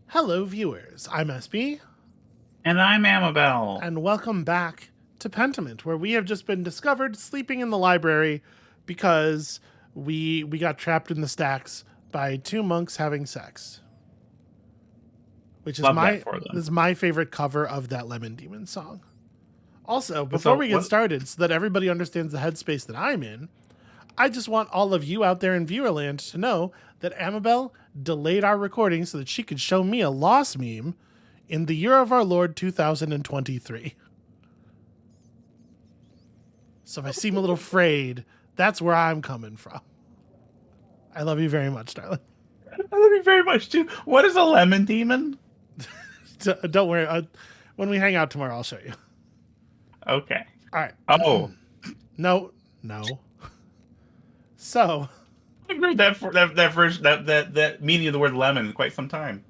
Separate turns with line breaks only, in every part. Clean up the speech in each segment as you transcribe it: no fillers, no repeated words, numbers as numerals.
Hello, viewers. I'm SB,
And I'm Amabel.
and welcome back to Pentiment, where we have just been discovered sleeping in the library because we got trapped in the stacks by two monks having sex, which is
Love that
my
for
this
them.
is my favorite cover of that Lemon Demon song. Also, before
So
we get
what?
started, so that everybody understands the headspace that I'm in, I just want all of you out there in viewerland to know that Amabel delayed our recording so that she could show me a lost meme in the year of our Lord 2023. So if I seem a little frayed, that's where I'm coming from. I love you very much, darling.
I love you very much too. What is a lemon demon?
Don't worry. When we hang out tomorrow, I'll show you.
Okay.
All right.
Oh,
No, no. So,
I've heard that version that meaning of the word lemon in quite some time.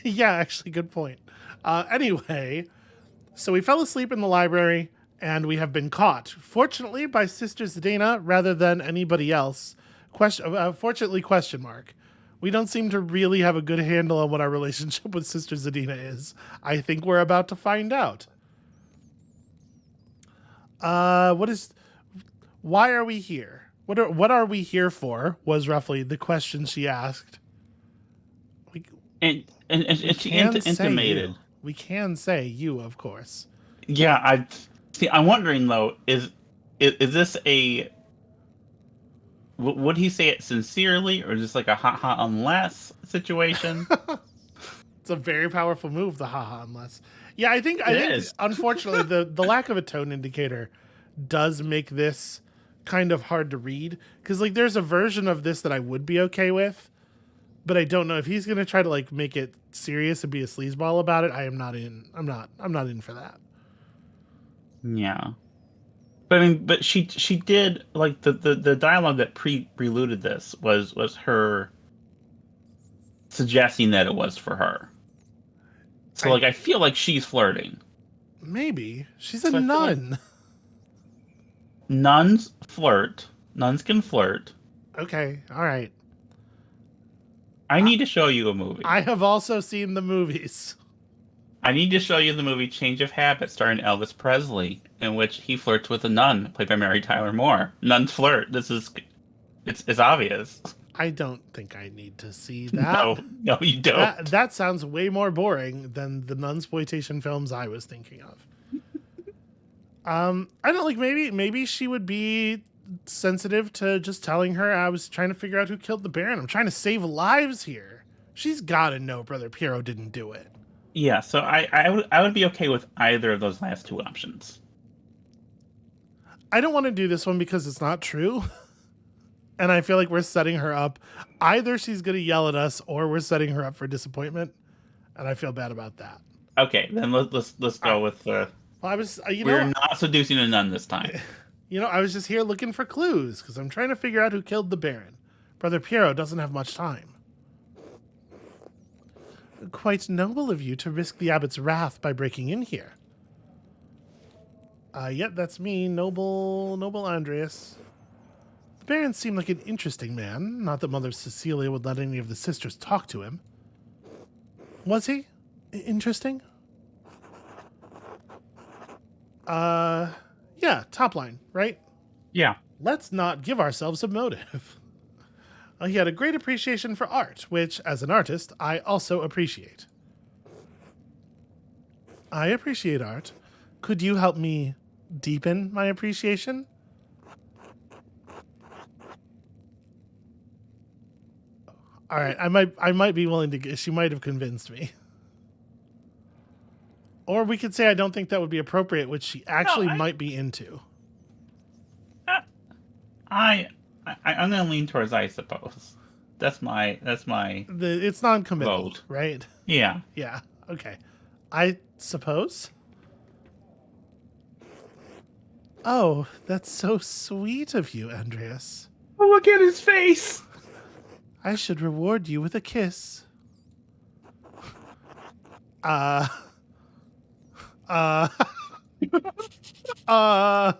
yeah, actually, good point. Anyway, so we fell asleep in the library and we have been caught. Fortunately, by Sister Zdena rather than anybody else. Fortunately, question mark. We don't seem to really have a good handle on what our relationship with Sister Zadina is. I think we're about to find out. What is? Why are we here? What are we here for? Was roughly the question she asked. We we
And she
can say you.
intimated.
We can say you, of course.
Yeah, I see. I'm wondering though, is this a would he say it sincerely or just like a ha ha unless situation?
It's a very powerful move, the haha. Unless, yeah, I
It
think
is.
unfortunately the lack of a tone indicator does make this kind of hard to read because like there's a version of this that I would be okay with, but I don't know if he's gonna try to like make it serious and be a sleazeball about it. I am not in. I'm not in for that.
Yeah. But I mean, but she did like the dialogue that preluded this was her suggesting that it was for her. So
I
like I feel like she's flirting.
maybe she's a
So I feel like
nun.
nuns flirt. Nuns can flirt.
Okay, all right.
I
I,
need to show you a movie.
I have also seen the movies.
I need to show you the movie Change of Habit starring Elvis Presley, in which he flirts with a nun played by Mary Tyler Moore. Nuns flirt. It's obvious.
I don't think I need to see that.
No, no, you
That
don't.
that sounds way more boring than the nunsploitation films I was thinking of. I don't like maybe she would be sensitive to just telling her I was trying to figure out who killed the Baron. I'm trying to save lives here. She's gotta know Brother Piero didn't do it.
Yeah, so I would be okay with either of those last two options.
I don't want to do this one because it's not true. And I feel like we're setting her up. Either she's gonna yell at us or we're setting her up for disappointment. And I feel bad about that.
Okay, then let's
All right.
go with the.
Well, I was,
We're not seducing a nun this time.
I was just here looking for clues because I'm trying to figure out who killed the Baron. Brother Piero doesn't have much time. Quite noble of you to risk the abbot's wrath by breaking in here. Yep, that's me, noble Andreas. The Baron seemed like an interesting man. Not that Mother Cecilia would let any of the sisters talk to him. Was he? Interesting? Yeah, top line, right?
Yeah.
Let's not give ourselves a motive. He had a great appreciation for art, which, as an artist, I also appreciate. I appreciate art. Could you help me deepen my appreciation? All right, I might be willing to. She might have convinced me. Or we could say I don't think that would be appropriate, which she
No,
actually might be into.
I, I, I'm gonna lean towards I suppose. That's my
It's non-committal,
vote.
right?
Yeah.
Yeah. Okay. I suppose. Oh, that's so sweet of you, Andreas.
Oh, look at his face.
I should reward you with a kiss. Uh, uh, uh.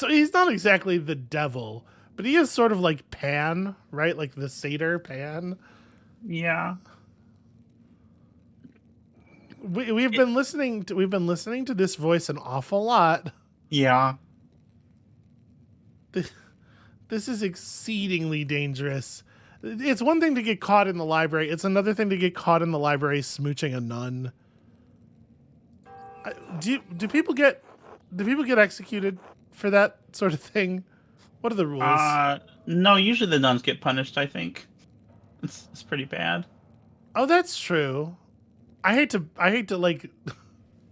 So he's not exactly the devil, but he is sort of like Pan, right? Like the satyr Pan.
Yeah.
We've been listening to this voice an awful lot.
Yeah.
This is exceedingly dangerous. It's one thing to get caught in the library. It's another thing to get caught in the library smooching a nun. Do people get executed for that sort of thing? What are the rules?
No, usually the nuns get punished, I think. It's pretty bad.
Oh, that's true. I hate to like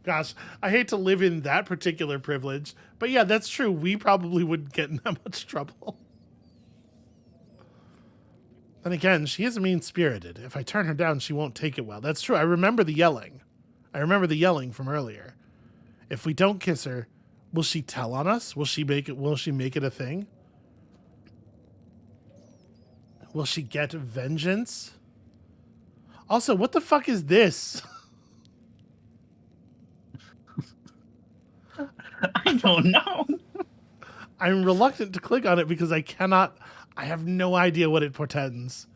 gosh, I hate to live in that particular privilege. But yeah, that's true. We probably wouldn't get in that much trouble. Then again, she is mean-spirited. If I turn her down, she won't take it well. That's true. I remember the yelling. From earlier. If we don't kiss her, will she tell on us? Will she make it a thing? Will she get vengeance? Also, what the fuck is this?
I don't know.
I'm reluctant to click on it because I have no idea what it portends.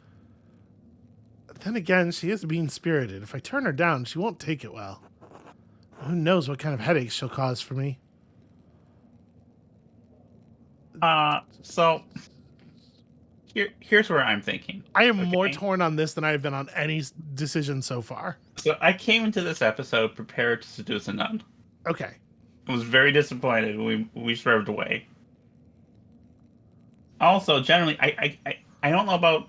Then again, she is mean-spirited. If I turn her down, she won't take it well. Who knows what kind of headaches she'll cause for me.
So here's where I'm thinking.
I am more torn on this than I have been on any decision so far.
So I came into this episode prepared to seduce a nun.
Okay.
I was very disappointed when we swerved away. Also, generally, I don't know about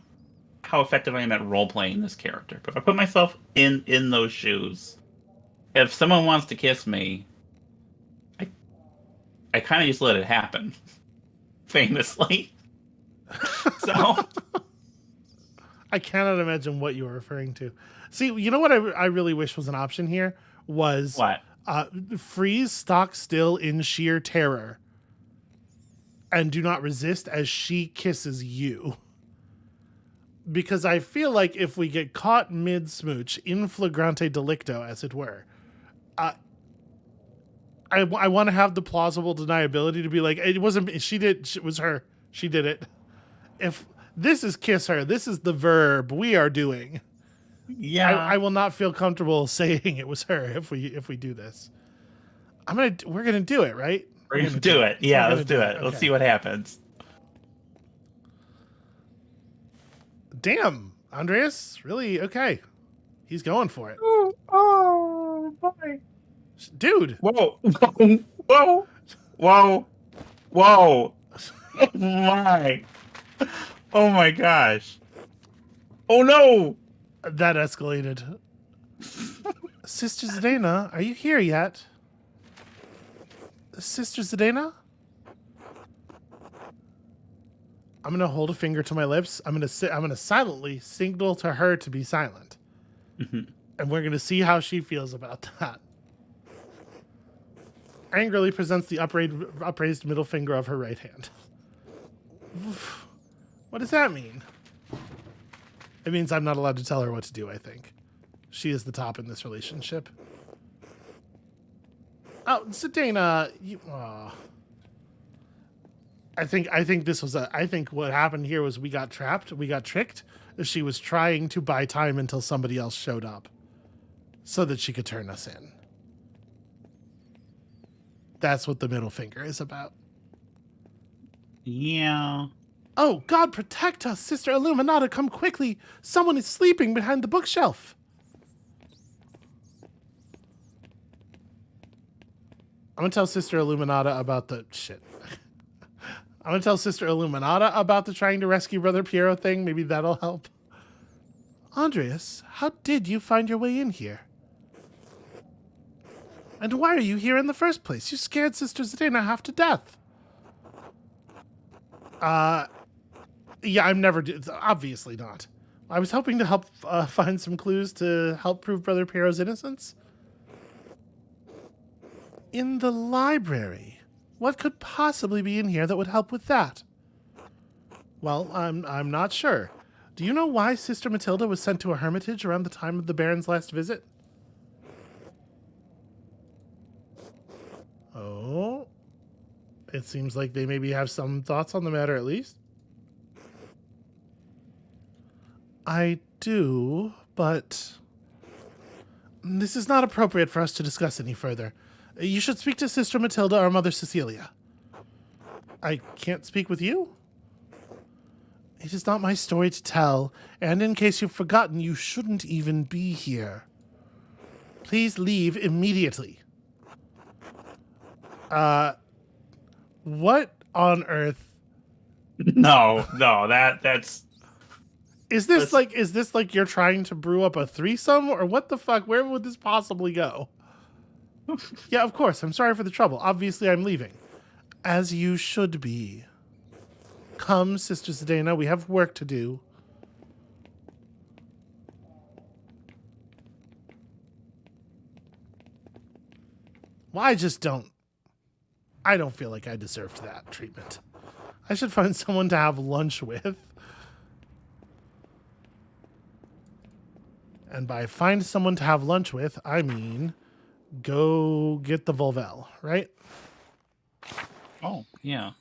how effective I am at role-playing this character, but if I put myself in those shoes, if someone wants to kiss me, I kind of just let it happen, famously. So
I cannot imagine what you are referring to. See, you know what I really wish was an option here was
what?
Freeze stock still in sheer terror and do not resist as she kisses you. Because I feel like if we get caught mid-smooch, in flagrante delicto, as it were, I want to have the plausible deniability to be like, it wasn't, it was her. She did it. If this is kiss her, this is the verb we are doing.
Yeah.
I will not feel comfortable saying it was her if we do this. We're gonna do it, right?
We're gonna do it. Yeah, let's do it.
Okay.
Let's see what happens.
Damn, Andreas, really? Okay. He's going for it.
Oh boy.
Dude.
Whoa. Whoa. Whoa. Whoa. Oh my. Oh my gosh. Oh no.
That escalated. Sister Zdena, are you here yet? Sister Zdena? I'm gonna hold a finger to my lips. I'm gonna silently signal to her to be silent.
Mm-hmm.
And we're gonna see how she feels about that. Angrily presents the upraised middle finger of her right hand. What does that mean? It means I'm not allowed to tell her what to do, I think. She is the top in this relationship. Oh, Zdena, I think what happened here was we got trapped, we got tricked. She was trying to buy time until somebody else showed up so that she could turn us in. That's what the middle finger is about.
Yeah.
Oh, God protect us, Sister Illuminata, come quickly. Someone is sleeping behind the bookshelf. I'm gonna tell Sister Illuminata about the shit. I'm gonna tell Sister Illuminata about the trying to rescue Brother Piero thing. Maybe that'll help. Andreas, how did you find your way in here? And why are you here in the first place? You scared Sister Zdena half to death. Yeah, I'm never... Obviously not. I was hoping to help find some clues to help prove Brother Piero's innocence. In the library. What could possibly be in here that would help with that? Well, I'm not sure. Do you know why Sister Matilda was sent to a hermitage around the time of the Baron's last visit? Oh. It seems like they maybe have some thoughts on the matter at least. I do, but this is not appropriate for us to discuss any further. You should speak to Sister Matilda or Mother Cecilia. I can't speak with you? It is not my story to tell, and in case you've forgotten, you shouldn't even be here. Please leave immediately. What on earth?
No, that's
Is this like you're trying to brew up a threesome, or what the fuck? Where would this possibly go? Yeah, of course. I'm sorry for the trouble. Obviously, I'm leaving. As you should be. Come, Sister Zdena, we have work to do. Well, I don't feel like I deserved that treatment. I should find someone to have lunch with. And by find someone to have lunch with, I mean go get the Volvel, right?
Oh, yeah.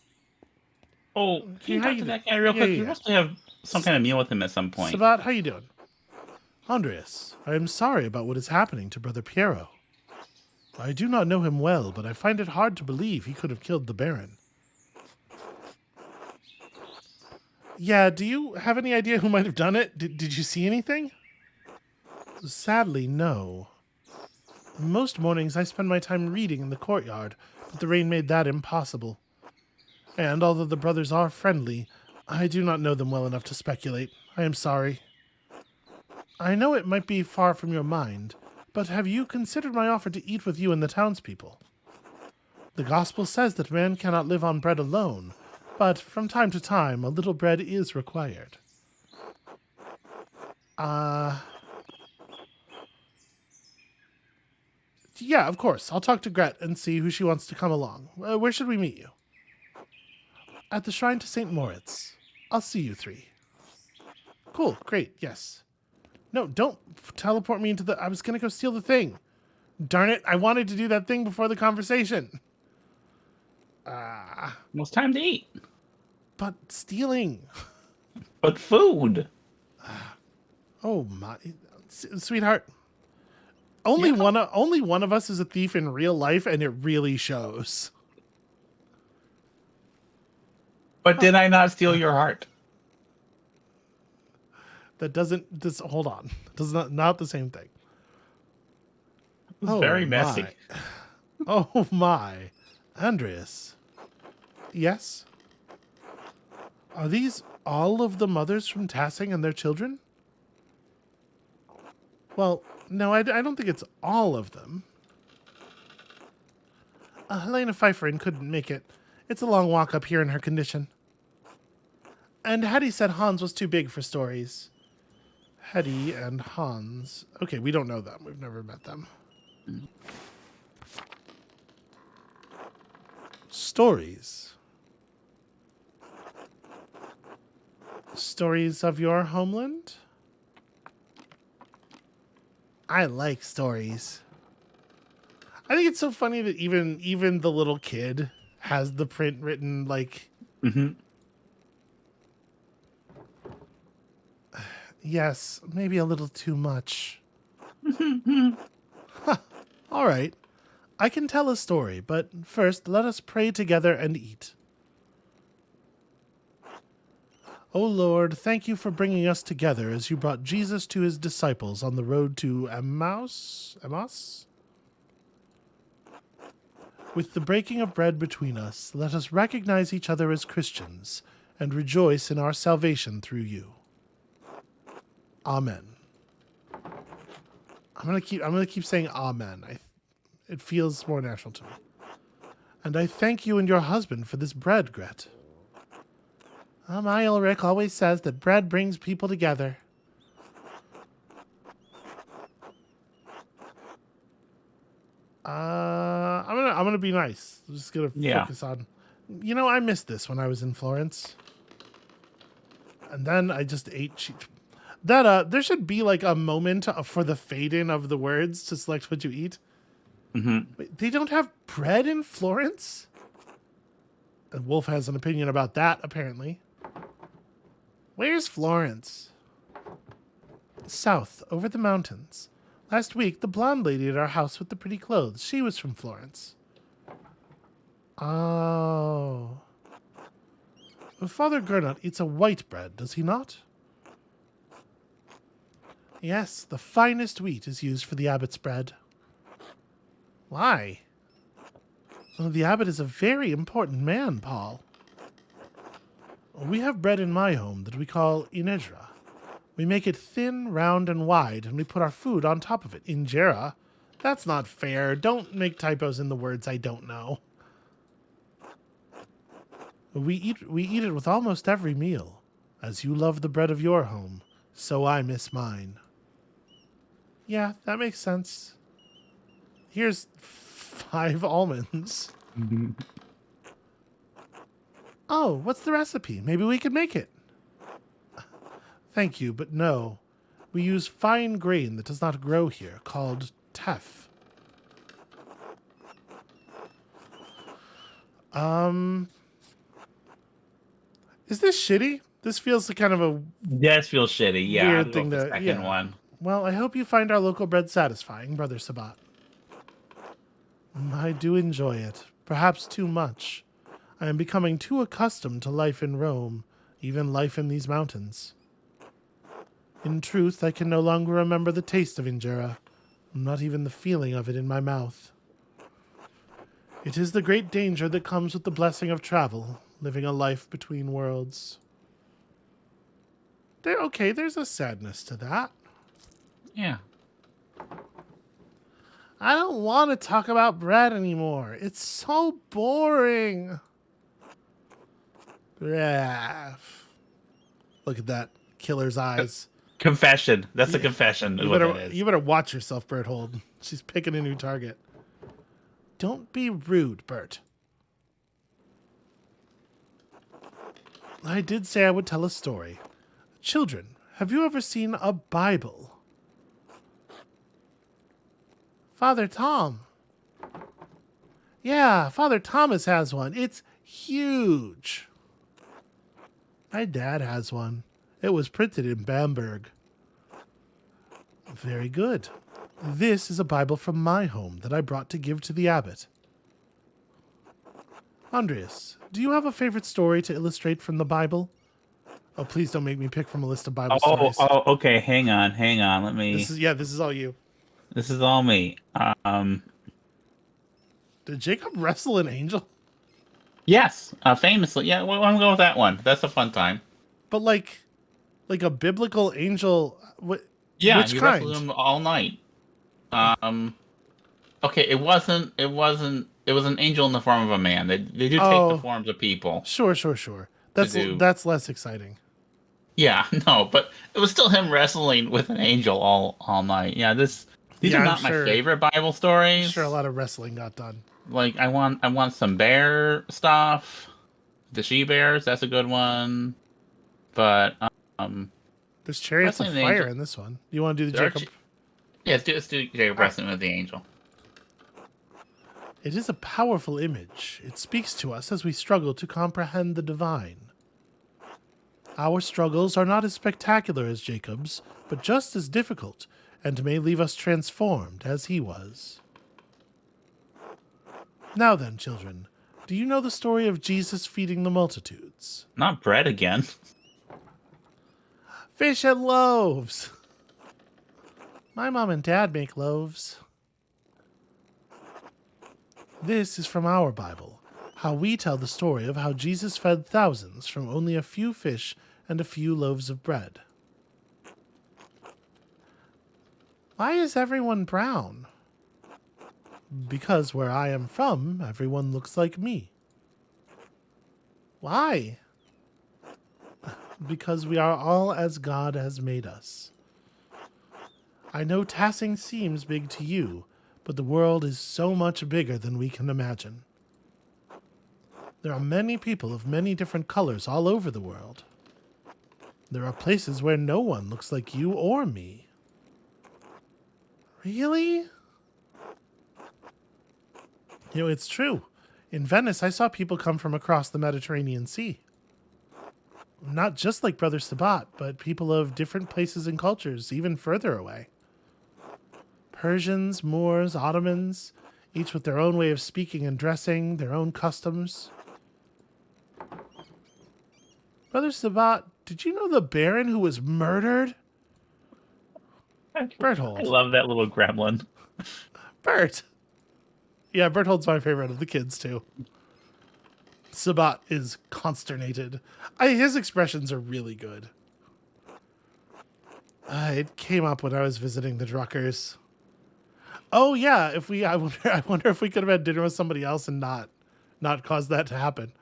Oh, can you
how
talk
you
to
do-
that guy real
yeah,
quick?
yeah,
We
yeah.
must have some kind of meal with him at some point.
Sabat, how you doing? Andreas, I am sorry about what is happening to Brother Piero. I do not know him well, but I find it hard to believe he could have killed the Baron. Yeah, do you have any idea who might have done it? Did you see anything? Sadly, no. Most mornings I spend my time reading in the courtyard, but the rain made that impossible. And although the brothers are friendly, I do not know them well enough to speculate. I am sorry. I know it might be far from your mind, but have you considered my offer to eat with you and the townspeople? The gospel says that man cannot live on bread alone, but from time to time a little bread is required. Yeah, of course. I'll talk to Gret and see who she wants to come along. Where should we meet you? At the Shrine to St. Moritz. I'll see you three. Cool, great, yes. No, don't teleport me into the... I was going to go steal the thing. Darn it, I wanted to do that thing before the conversation.
Well, it's time to eat.
But stealing...
But food.
Oh my... Sweetheart. Only one of us is a thief in real life, and it really shows.
But did I not steal your heart?
That doesn't... hold on. Does not the same thing.
It's very messy.
My. Oh my. Andreas. Yes? Are these all of the mothers from Tassing and their children? Well, no, I don't think it's all of them. Helena Pfeifferin couldn't make it. It's a long walk up here in her condition. And Hetty said Hans was too big for stories. Hetty and Hans. Okay, we don't know them. We've never met them. Stories. Stories of your homeland? I like stories. I think it's so funny that even the little kid has the print written like...
Mm-hmm.
Yes, maybe a little too much. All right. I can tell a story, but first let us pray together and eat. O Lord, thank you for bringing us together as you brought Jesus to his disciples on the road to Emmaus? With the breaking of bread between us, let us recognize each other as Christians and rejoice in our salvation through you. Amen. I'm gonna keep saying amen. It feels more natural to me. And I thank you and your husband for this bread, Gret. My Ulrich always says that bread brings people together. I'm gonna be nice. I'm just gonna focus on. You know, I missed this when I was in Florence, and then I just ate. There should be like a moment for the fade in of the words to select what you eat.
Mm-hmm.
Wait, they don't have bread in Florence? And Wolf has an opinion about that, apparently. Where's Florence? South, over the mountains. Last week, the blonde lady at our house with the pretty clothes, she was from Florence. Oh. Father Gernot eats a white bread, does he not? Yes, the finest wheat is used for the abbot's bread. Why? Well, the abbot is a very important man, Paul. We have bread in my home that we call inedra. We make it thin, round, and wide, and we put our food on top of it. Injera? That's not fair. Don't make typos in the words I don't know. We eat it with almost every meal. As you love the bread of your home, so I miss mine. Yeah, that makes sense. Here's 5 almonds. Oh, what's the recipe? Maybe we could make it. Thank you, but no. We use fine grain that does not grow here, called teff. Is this shitty? This feels like kind of a
That feels shitty. Yeah,
weird
I'll go
thing
with the
to...
second
Yeah.
one.
Well, I hope you find our local bread satisfying, Brother Sabat. I do enjoy it. Perhaps too much. I am becoming too accustomed to life in Rome, even life in these mountains. In truth, I can no longer remember the taste of injera, not even the feeling of it in my mouth. It is the great danger that comes with the blessing of travel, living a life between worlds. There's a sadness to that.
Yeah.
I don't want to talk about bread anymore. It's so boring. Yeah. Look at that killer's eyes.
Confession. That's a confession.
You better watch yourself, Berthold. She's picking a new target. Don't be rude, Bert. I did say I would tell a story. Children, have you ever seen a Bible? Father Tom. Yeah, Father Thomas has one. It's huge. My dad has one. It was printed in Bamberg. Very good. This is a Bible from my home that I brought to give to the abbot. Andreas, do you have a favorite story to illustrate from the Bible? Oh, please don't make me pick from a list of Bible stories.
Oh, okay. Hang on. Let me.
This is all you.
This is all me.
Did Jacob wrestle an angel?
Yes. Famously. Yeah. Well, I'm going with that one. That's a fun time.
But like a biblical angel.
Yeah.
Which
you
kind?
wrestled him all night. Okay. It wasn't. It was an angel in the form of a man. They do take the forms of people.
Sure. That's less exciting.
Yeah, no, but it was still him wrestling with an angel all night. Yeah, these are not my favorite Bible stories.
I'm sure a lot of wrestling got done.
Like I want some bear stuff. The she bears, that's a good one. But
there's chariots of fire in this one. You want to do the Jacob?
Yeah, let's do Jacob wrestling with the angel.
It is a powerful image. It speaks to us as we struggle to comprehend the divine. Our struggles are not as spectacular as Jacob's, but just as difficult, and may leave us transformed as he was. Now then, children, do you know the story of Jesus feeding the multitudes?
Not bread again.
Fish and loaves! My mom and dad make loaves. This is from our Bible, how we tell the story of how Jesus fed thousands from only a few fish and a few loaves of bread. Why is everyone brown? Because where I am from, everyone looks like me. Why? Because we are all as God has made us. I know Tassing seems big to you, but the world is so much bigger than we can imagine. There are many people of many different colors all over the world. There are places where no one looks like you or me. Really? It's true. In Venice, I saw people come from across the Mediterranean Sea. Not just like Brother Sabat, but people of different places and cultures, even further away. Persians, Moors, Ottomans, each with their own way of speaking and dressing, their own customs. Brother Sabat, did you know the Baron who was murdered?
I
Berthold.
love that little gremlin.
Bert. Yeah, Berthold's my favorite of the kids, too. Sabat is consternated. His expressions are really good. It came up when I was visiting the Druckers. Oh yeah, I wonder if we could have had dinner with somebody else and not caused that to happen.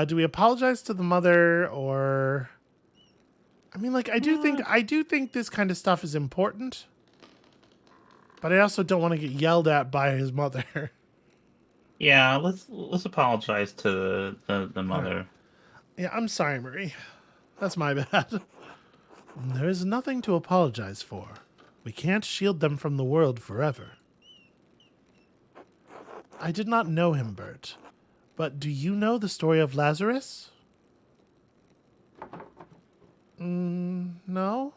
Do we apologize to the mother, or? I mean, like, I do think this kind of stuff is important, but I also don't want to get yelled at by his mother.
Yeah, let's apologize to the mother.
Yeah, I'm sorry, Marie. That's my bad. There is nothing to apologize for. We can't shield them from the world forever. I did not know him, Bert. But do you know the story of Lazarus? No?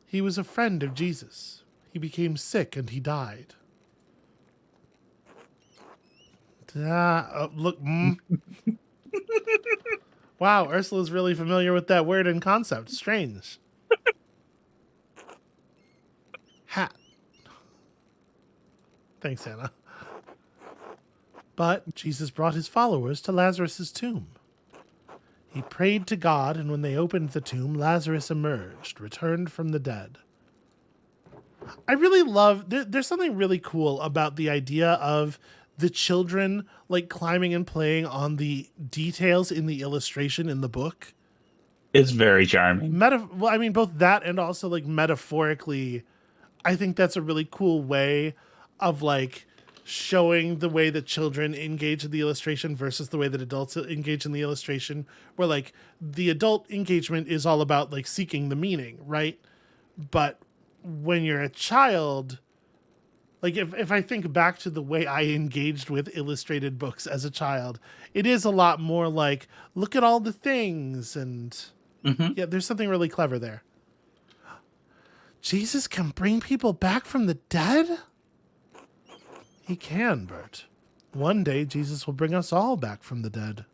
He was a friend of Jesus. He became sick and he died. Look. Wow, Ursula's really familiar with that word and concept. Strange. Hat. Thanks, Anna. But Jesus brought his followers to Lazarus' tomb. He prayed to God, and when they opened the tomb, Lazarus emerged, returned from the dead. I really love, there's something really cool about the idea of the children like climbing and playing on the details in the illustration in the book.
It's very charming.
Well, I mean, both that and also like metaphorically, I think that's a really cool way of like showing the way that children engage in the illustration versus the way that adults engage in the illustration, where like the adult engagement is all about like seeking the meaning, right? But when you're a child, like if I think back to the way I engaged with illustrated books as a child, it is a lot more like, look at all the things. And yeah, there's something really clever there. Jesus can bring people back from the dead? He can, Bert. One day, Jesus will bring us all back from the dead.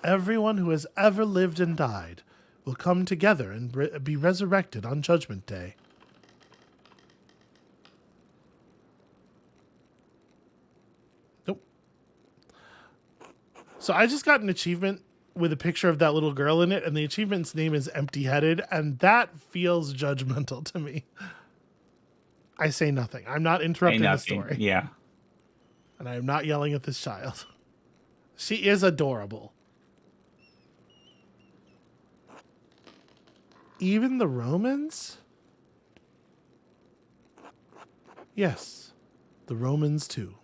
Everyone who has ever lived and died will come together and be resurrected on Judgment Day. Nope. So I just got an achievement with a picture of that little girl in it, and the achievement's name is Empty-Headed, and that feels judgmental to me. I say nothing. I'm not interrupting the story.
Yeah.
And I am not yelling at this child. She is adorable. Even the Romans? Yes, the Romans too.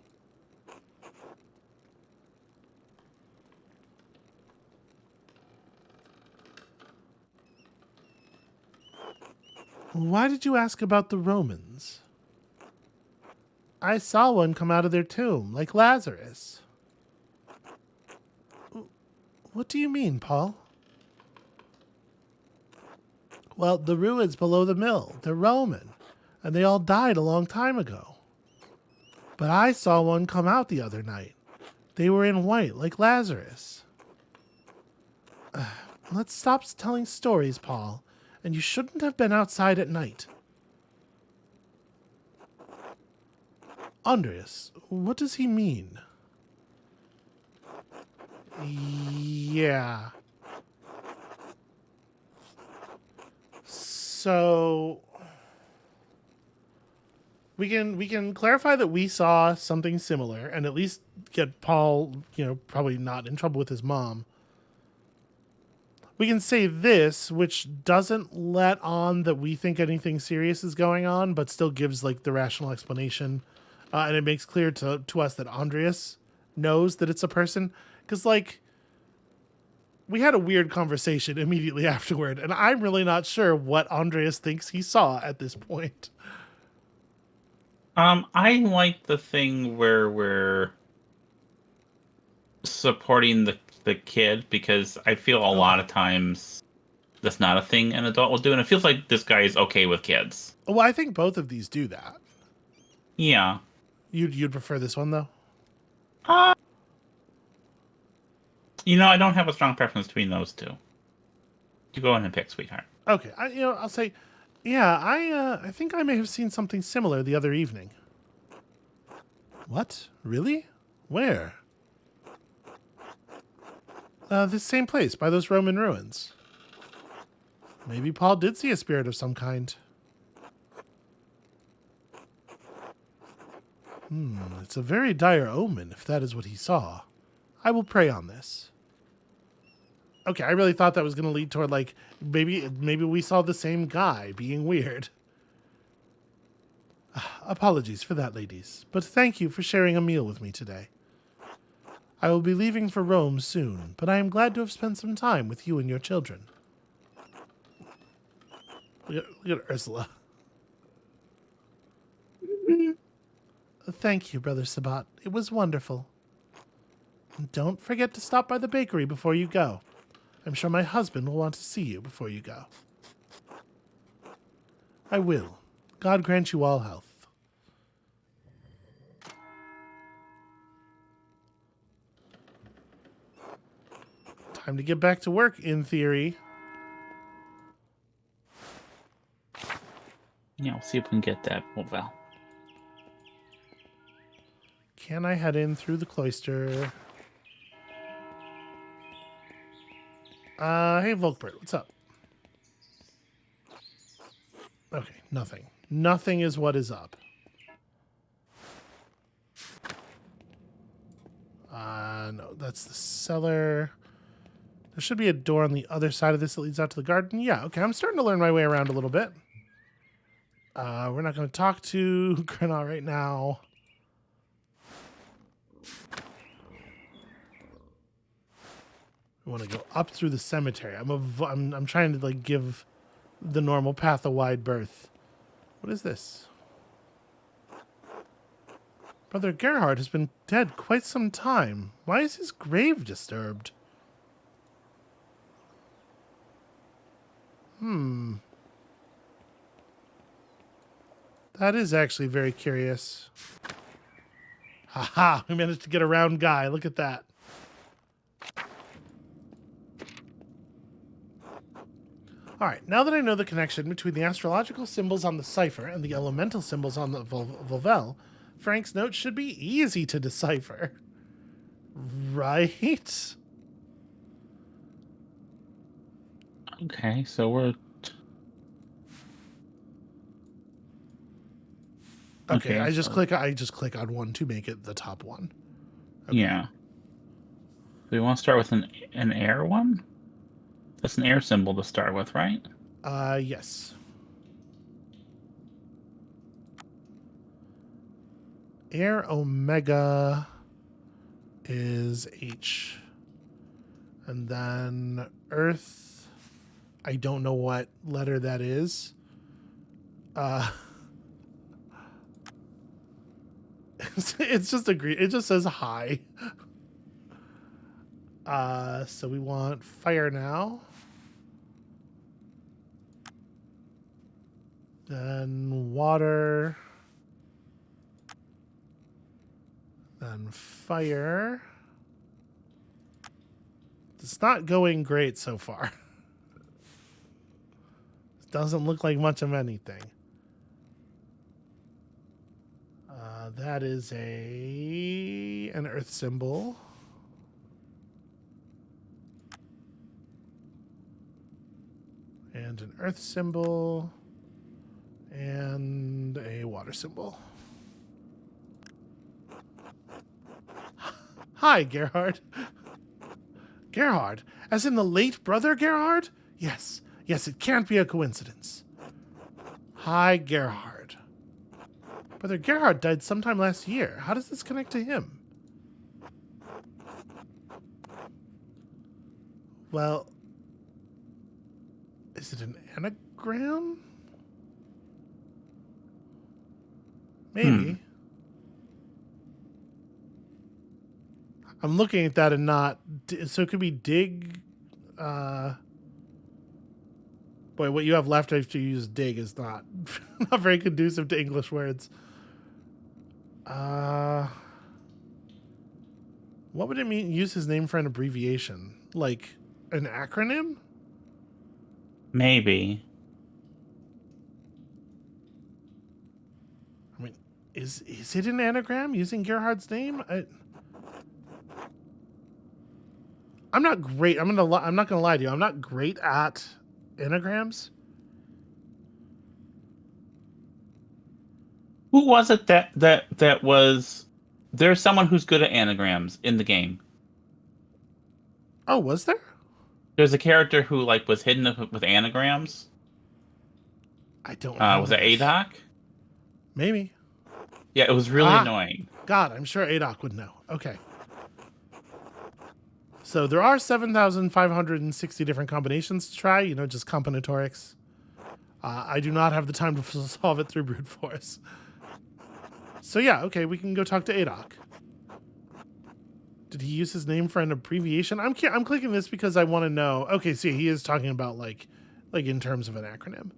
Why did you ask about the Romans? I saw one come out of their tomb, like Lazarus. What do you mean, Paul? Well, the ruins below the mill, they're Roman, and they all died a long time ago. But I saw one come out the other night. They were in white, like Lazarus. Let's stop telling stories, Paul, and you shouldn't have been outside at night. Andreas, what does he mean? Yeah. So we can clarify that we saw something similar and at least get Paul, probably not in trouble with his mom. We can say this, which doesn't let on that we think anything serious is going on, but still gives like the rational explanation. And it makes clear to us that Andreas knows that it's a person. Because, like, we had a weird conversation immediately afterward, and I'm really not sure what Andreas thinks he saw at this point.
I like the thing where we're supporting the kid because I feel a lot of times that's not a thing an adult will do, and it feels like this guy is okay with kids.
Well, I think both of these do that.
Yeah.
You'd prefer this one though?
Uh, I don't have a strong preference between those two. You go ahead and pick, sweetheart.
Okay, I'll say, yeah, I think I may have seen something similar the other evening. What? Really? Where? This same place, by those Roman ruins. Maybe Paul did see a spirit of some kind. It's a very dire omen, if that is what he saw. I will pray on this. Okay, I really thought that was going to lead toward, like, maybe we saw the same guy being weird. Apologies for that, ladies, but thank you for sharing a meal with me today. I will be leaving for Rome soon, but I am glad to have spent some time with you and your children. Look at Ursula. Thank you, Brother Sabat. It was wonderful. And don't forget to stop by the bakery before you go. I'm sure my husband will want to see you before you go. I will. God grant you all health. Time to get back to work, in theory.
Yeah, we'll see if we can get that. Well.
Can I head in through the cloister? Hey, Volkbert, what's up? Okay, nothing. Nothing is what is up. No, that's the cellar. There should be a door on the other side of this that leads out to the garden. Yeah, okay, I'm starting to learn my way around a little bit. We're not going to talk to Grenat right now. I want to go up through the cemetery. I'm trying to like give the normal path a wide berth. What is this? Brother Gerhard has been dead quite some time. Why is his grave disturbed? That is actually very curious. Haha, we managed to get around Guy. Look at that. All right, now that I know the connection between the astrological symbols on the cipher and the elemental symbols on the Volvel, Frank's note should be easy to decipher. Right?
Okay, so we're...
Okay, I just click on one to make it the top one. Okay.
Yeah. Do we want to start with an air one? That's an air symbol to start with, right?
Yes. Air Omega is H. And then Earth, I don't know what letter that is. It's just it just says hi. So we want fire now. Then water. Then fire. It's not going great so far. It doesn't look like much of anything. That is an earth symbol. And an earth symbol. And a water symbol. Hi, Gerhard. Gerhard? As in the late brother Gerhard? Yes, it can't be a coincidence. Hi, Gerhard. Brother Gerhard died sometime last year. How does this connect to him? Well, is it an anagram?
Hmm.
Maybe. I'm looking at that and not. So it could be dig. Uh, Boy, what you have left after you use dig is not not very conducive to English words. Uh, what would it mean? Use his name for an abbreviation, like an acronym?
Maybe.
I mean, is it an anagram using Gerhard's name? I'm not great. I'm not gonna lie to you. I'm not great at anagrams.
Who was it that was? There's someone who's good at anagrams in the game.
Oh, was there?
There's a character who like was hidden with anagrams.
I don't
Was
remember
it
this.
Adoc?
Maybe.
Yeah, it was really
Ah,
annoying.
God, I'm sure Adoc would know. Okay. So there are 7,560 different combinations to try, just combinatorics. I do not have the time to solve it through brute force. So yeah, okay, we can go talk to Adoc. Did he use his name for an abbreviation? I'm clicking this because I want to know. Okay, see, he is talking about like in terms of an acronym.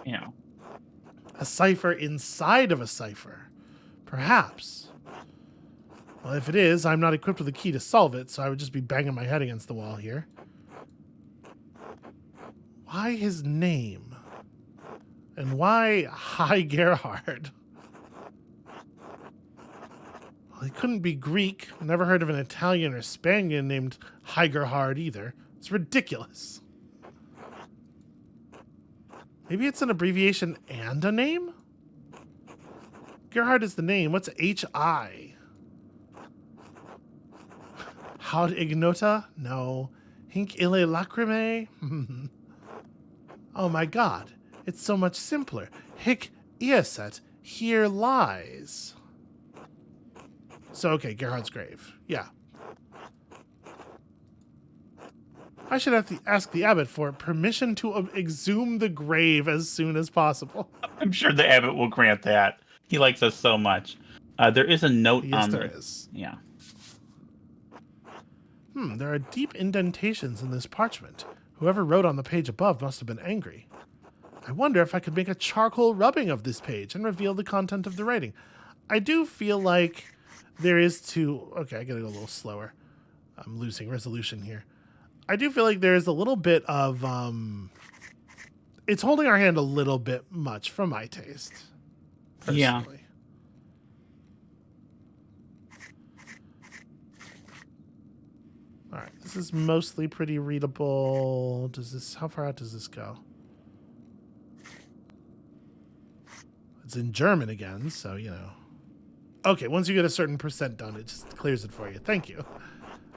Yeah.
A cipher inside of a cipher. Perhaps. Well, if it is, I'm not equipped with a key to solve it, so I would just be banging my head against the wall here. Why his name? And why Hi Gerhard? Well, he couldn't be Greek. Never heard of an Italian or Spaniard named Hi Gerhard either. It's ridiculous. Maybe it's an abbreviation and a name? Gerhard is the name. What's H-I? Haud ignota? No. Hinc ille lacrimae? Oh my god. It's so much simpler. Hic iaset. Here lies. So, okay, Gerhard's grave. Yeah. I should have to ask the abbot for permission to exhume the grave as soon as possible.
I'm sure the abbot will grant that. He likes us so much. There is a note
Yes,
on
there
the.
is.
Yeah.
There are deep indentations in this parchment. Whoever wrote on the page above must have been angry. I wonder if I could make a charcoal rubbing of this page and reveal the content of the writing. I do feel like there is okay, I gotta go a little slower. I'm losing resolution here. I do feel like there is a little bit of it's holding our hand a little bit much for my taste. Personally.
Yeah.
All right, this is mostly pretty readable. How far out does this go? It's in German again, so, Okay, once you get a certain percent done, it just clears it for you. Thank you.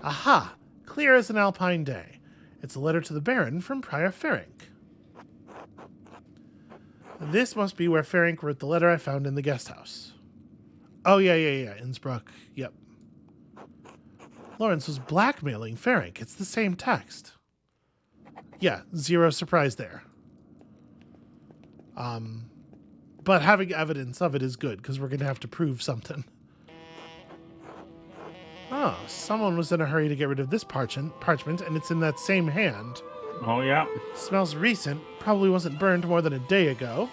Aha! Clear as an alpine day. It's a letter to the Baron from Prior Ferenc. This must be where Ferenc wrote the letter I found in the guest house. Oh, yeah. Innsbruck. Yep. Lawrence was blackmailing Ferenc. It's the same text. Yeah, zero surprise there. But having evidence of it is good, because we're going to have to prove something. Oh, someone was in a hurry to get rid of this parchment, and it's in that same hand.
Oh, yeah.
Smells recent. Probably wasn't burned more than a day ago.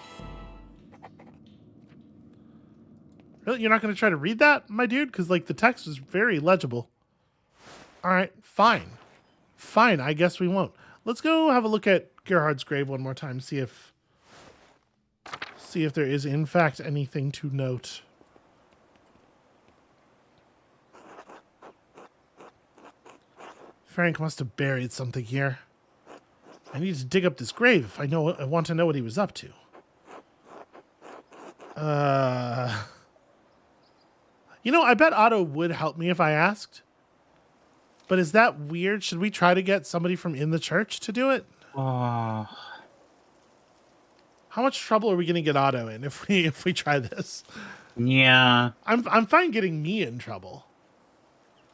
Really? You're not going to try to read that, my dude? Because, the text is very legible. All right, fine. Fine, I guess we won't. Let's go have a look at Gerhard's grave one more time, see if there is, in fact, anything to note. Ferenc must have buried something here. I need to dig up this grave if I want to know what he was up to. I bet Otto would help me if I asked. But is that weird? Should we try to get somebody from in the church to do it?
Oh.
How much trouble are we going to get Otto in if we try this?
Yeah.
I'm fine getting me in trouble.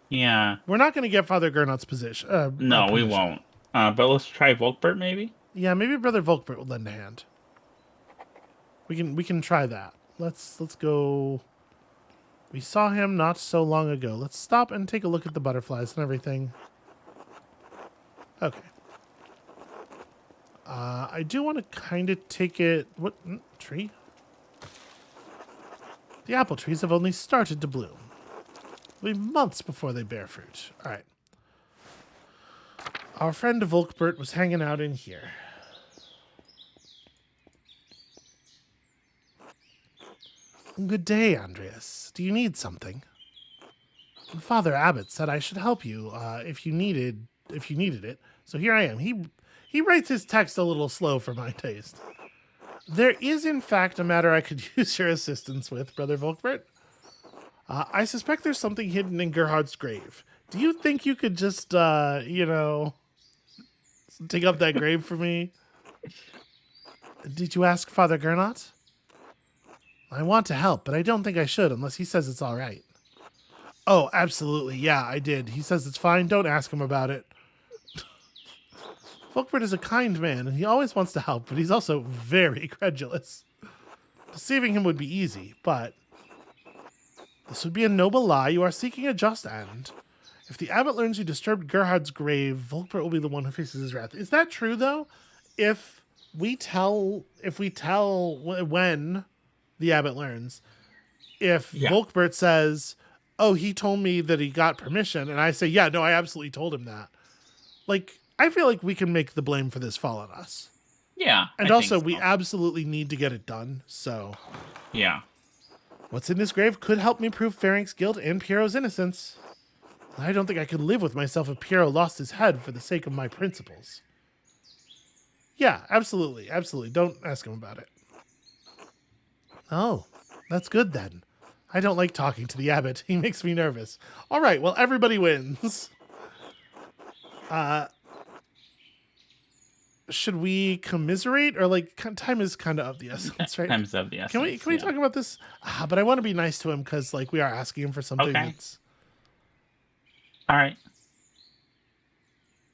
Yeah.
We're not going to get Father Gernot's position.
No, we
Permission.
won't. But let's try Volkbert, maybe?
Yeah, maybe Brother Volkbert will lend a hand. We can try that. Let's go. We saw him not so long ago. Let's stop and take a look at the butterflies and everything. Okay. I do want to kind of take it... What? Tree? The apple trees have only started to bloom. It'll be months before they bear fruit. All right. Our friend Volkbert was hanging out in here. Good day, Andreas. Do you need something? Father Abbot said I should help you if you needed it. So here I am. He writes his text a little slow for my taste. There is, in fact, a matter I could use your assistance with, Brother Volkbert. I suspect there's something hidden in Gerhard's grave. Do you think you could just, dig up that grave for me? Did you ask Father Gernot? I want to help, but I don't think I should unless he says it's all right. Oh, absolutely. Yeah, I did. He says it's fine. Don't ask him about it. Volkbert is a kind man, and he always wants to help, but he's also very credulous. Deceiving him would be easy, but this would be a noble lie. You are seeking a just end. If the abbot learns you disturbed Gerhard's grave, Volkbert will be the one who faces his wrath. Is that true, though? If we tell when the abbot learns, if Volkbert says, oh, he told me that he got permission, and I say, yeah, no, I absolutely told him that. Like, I feel like we can make the blame for this fall on us.
Yeah.
And also, we absolutely need to get it done, so.
Yeah.
What's in this grave could help me prove Ferenc's guilt and Piero's innocence. I don't think I could live with myself if Piero lost his head for the sake of my principles. Yeah, absolutely, absolutely. Don't ask him about it. Oh, that's good then. I don't like talking to the abbot. He makes me nervous. All right, well, everybody wins. Should we commiserate, or like time is kind of the essence, right?
Time's of the essence.
Can we talk about this? But I want to be nice to him because like we are asking him for something.
Okay.
That's...
All right.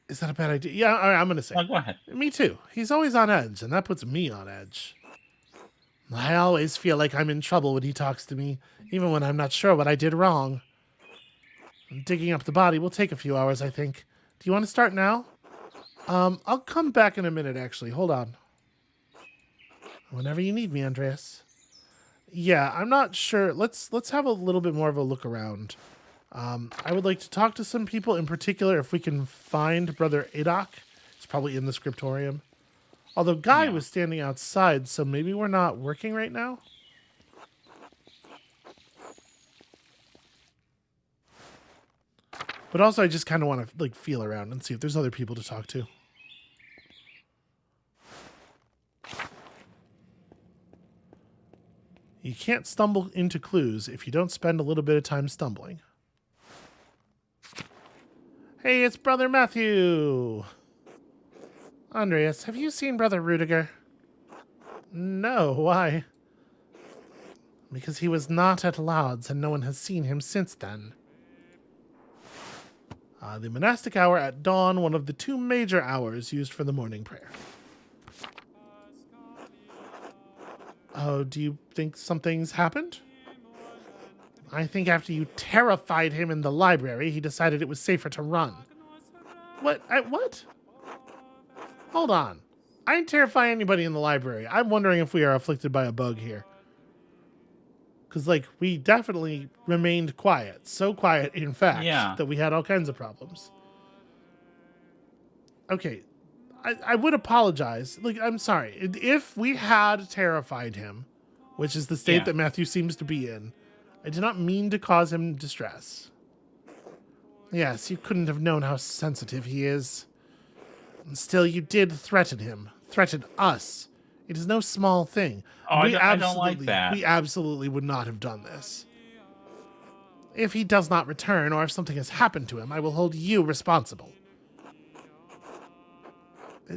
Is that a bad idea? Yeah, all right, I'm gonna say.
Oh, go ahead.
Me too. He's always on edge, and that puts me on edge. I always feel like I'm in trouble when he talks to me, even when I'm not sure what I did wrong. Digging up the body will take a few hours, I think. Do you want to start now? I'll come back in a minute, actually. Hold on. Whenever you need me, Andreas. Yeah, I'm not sure. Let's have a little bit more of a look around. I would like to talk to some people, in particular, if we can find Brother Adok. He's probably in the scriptorium. Although Guy was standing outside, so maybe we're not working right now? But also, I just kind of want to like feel around and see if there's other people to talk to. You can't stumble into clues if you don't spend a little bit of time stumbling. Hey, it's Brother Matthew! Andreas, have you seen Brother Rudiger? No, why? Because he was not at Loud's and no one has seen him since then. The monastic hour at dawn, one of the two major hours used for the morning prayer. Oh, do you think something's happened? I think after you terrified him in the library, he decided it was safer to run. What? What? Hold on. I didn't terrify anybody in the library. I'm wondering if we are afflicted by a bug here. Because, like, we definitely remained quiet. So quiet, in fact, that we had all kinds of problems. Okay. I would apologize. Like, I'm sorry. If we had terrified him, which is the state that Matthew seems to be in, I did not mean to cause him distress. Yes, you couldn't have known how sensitive he is. And still, you did threaten him. Threaten us. It is no small thing.
Oh, I don't like that.
We absolutely would not have done this. If he does not return, or if something has happened to him, I will hold you responsible.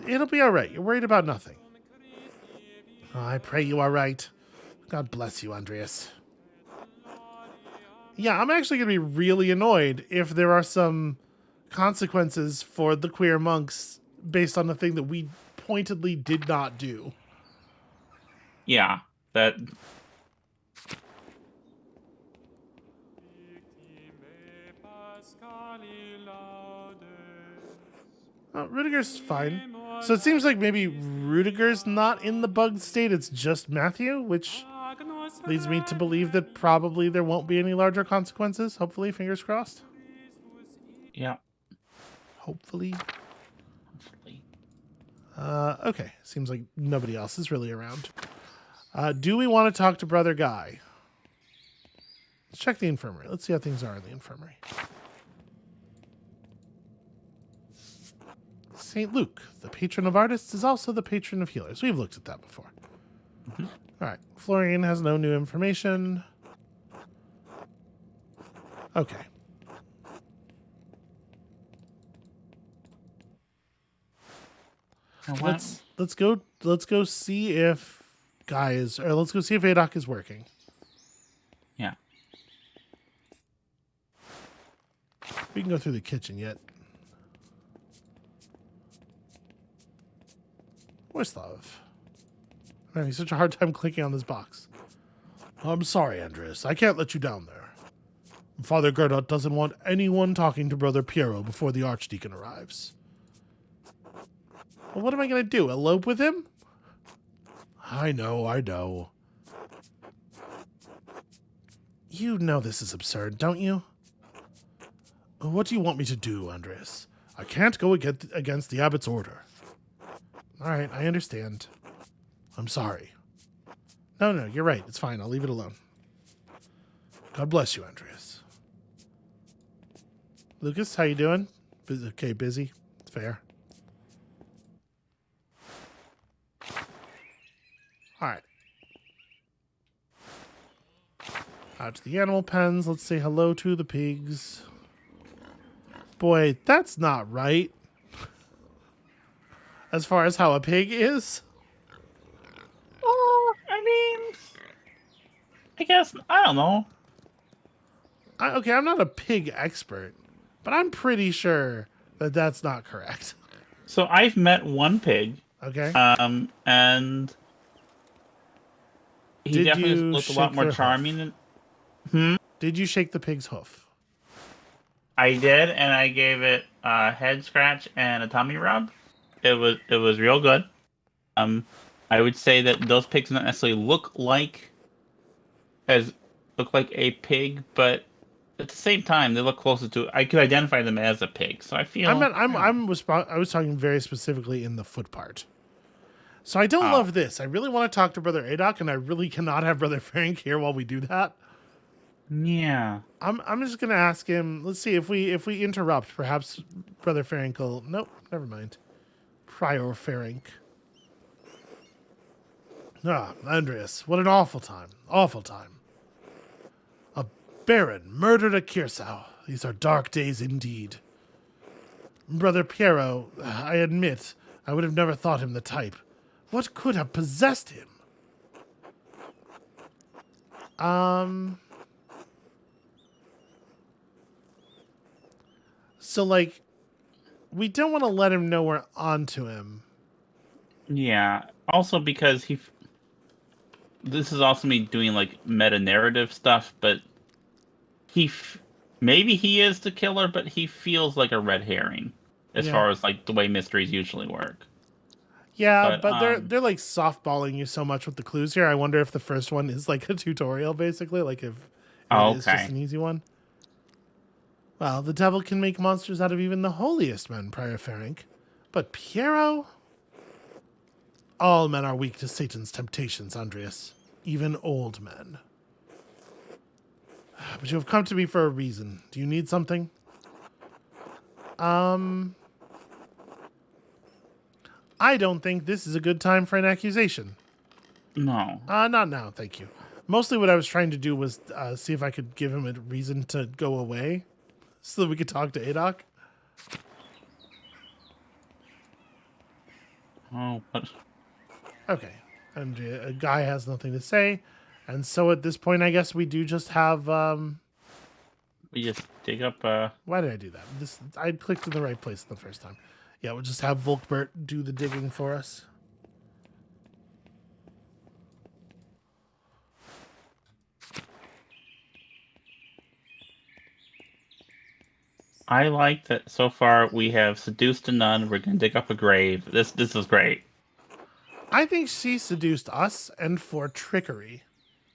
It'll be all right. You're worried about nothing. Oh, I pray you are right. God bless you, Andreas. Yeah, I'm actually going to be really annoyed if there are some consequences for the queer monks based on the thing that we pointedly did not do.
Yeah, that.
Oh, Rudiger's fine. So it seems like maybe Rudiger's not in the bugged state, it's just Matthew, which leads me to believe that probably there won't be any larger consequences. Hopefully, fingers crossed.
Yeah.
Hopefully.
Hopefully.
Okay, seems like nobody else is really around. Do we want to talk to Brother Guy? Let's check the infirmary. Let's see how things are in the infirmary. St. Luke, the patron of artists, is also the patron of healers. We've looked at that before.
Mm-hmm.
All right. Florian has no new information. Okay. Let's go see if Guy is, or let's go see if Adoc is working.
Yeah.
We can go through the kitchen yet. Westlav. I'm having such a hard time clicking on this box. I'm sorry, Andreas. I can't let you down there. Father Gerdot doesn't want anyone talking to Brother Piero before the Archdeacon arrives. Well, what am I going to do? Elope with him? I know. You know this is absurd, don't you? What do you want me to do, Andreas? I can't go against the abbot's order. All right, I understand. I'm sorry. No, you're right. It's fine. I'll leave it alone. God bless you, Andreas. Lucas, how you doing? Okay, busy. It's fair. All right. Out to the animal pens. Let's say hello to the pigs. Boy, that's not right. As far as how a pig is.
Oh, I mean, I guess, I don't know.
Okay, I'm not a pig expert, but I'm pretty sure that that's not correct.
So I've met one pig,
Okay.
and he
Did
definitely
you
looked a lot
shake
more
their
charming
hoof?
than.
Did you shake the pig's hoof?
I did, and I gave it a head scratch and a tummy rub. It was real good. I would say that those pigs don't necessarily look like a pig, but at the same time they look closer to. I could identify them as a pig, so I feel.
I was talking very specifically in the foot part. So I don't love this. I really want to talk to Brother Adoc, and I really cannot have Brother Frank here while we do that.
Yeah.
I'm just gonna ask him. Let's see if we interrupt. Perhaps Brother Ferenc will. Nope, never mind. Prior Ferenc. Ah, Andreas, what an awful time. Awful time. A baron murdered at Kirsau. These are dark days indeed. Brother Piero, I admit, I would have never thought him the type. What could have possessed him? So, like, we don't want to let him know we're onto him.
Yeah. Also because this is also me doing like meta narrative stuff, but maybe he is the killer, but he feels like a red herring as far as like the way mysteries usually work.
Yeah, but they're like softballing you so much with the clues here. I wonder if the first one is like a tutorial, basically, like if it is just an easy one. Well, the devil can make monsters out of even the holiest men, Prior Ferenc. But Piero? All men are weak to Satan's temptations, Andreas. Even old men. But you have come to me for a reason. Do you need something? I don't think this is a good time for an accusation.
No.
Not now, thank you. Mostly what I was trying to do was see if I could give him a reason to go away so that we could talk to Adoc.
Oh, but...
Okay. And a guy has nothing to say. And so at this point, I guess we do just have
We just dig up.
Why did I do that? I clicked in the right place the first time. Yeah, we'll just have Volkbert do the digging for us.
I like that so far we have seduced a nun. We're gonna dig up a grave. This is great.
I think she seduced us and for trickery.